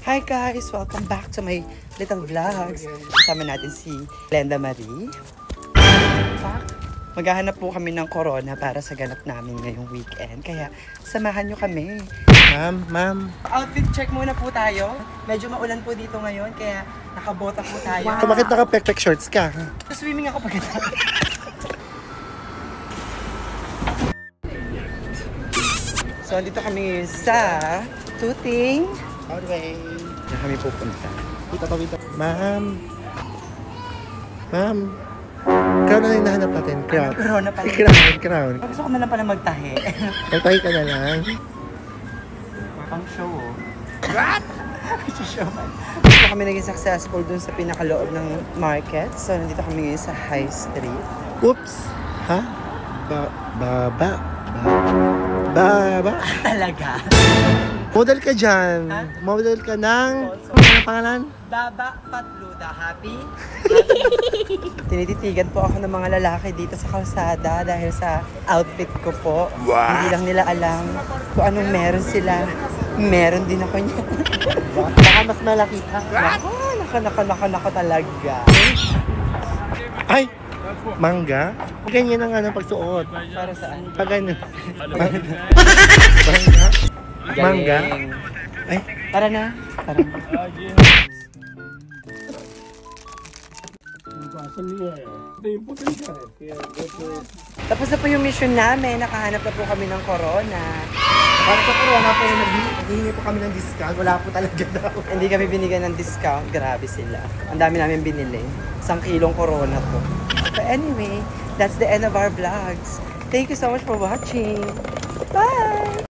Hi guys! Welcome back to my little vlogs. Kasama natin si Glenda Marie. Maghahanap po kami ng corona para sa ganap namin ngayong weekend. Kaya samahan nyo kami. Ma'am. Outfit check muna po tayo. Medyo maulan po dito ngayon kaya nakabota po tayo. Wow. Bakit naka-pek shorts ka? Swimming ako pagkatapos. So, dito kami sa Tuting. Alright. Na kami pupunta. Wait. Ma'am. Crown na hinahanap natin. Crown. Corona pala. Crown. Gusto ko na lang pala magtahi. Magtahi ka na lang. Pang show, oh. What? Show man. Dito kami naging successful dun sa pinakaloob ng market. So, nandito kami ngayon sa High Street. Oops. Ha? Baba. Talaga? Model ka dyan. Ha? Model ka ng... Also, Ano pangalan? Baba Patluda. Happy? Tinititigan po ako ng mga lalaki dito sa kalsada dahil sa outfit ko po. Wow. Hindi lang nila alam kung anong meron sila. Meron din ako niya. Baka mas malaki ka. Naka talaga. Ay! Mangga? Ganyan ang pagsuot. Para saan? Pag ganyan. Mangga? Galing. Ay. Tara na. Tapos na po yung mission namin. Nakahanap na po kami ng corona. Para sa corona po, naghihingi po kami ng discount. Wala po talaga daw. Hindi kami binigyan ng discount. Grabe sila. Ang dami namin binili. 1 kilong corona po. But anyway, that's the end of our vlogs. Thank you so much for watching. Bye!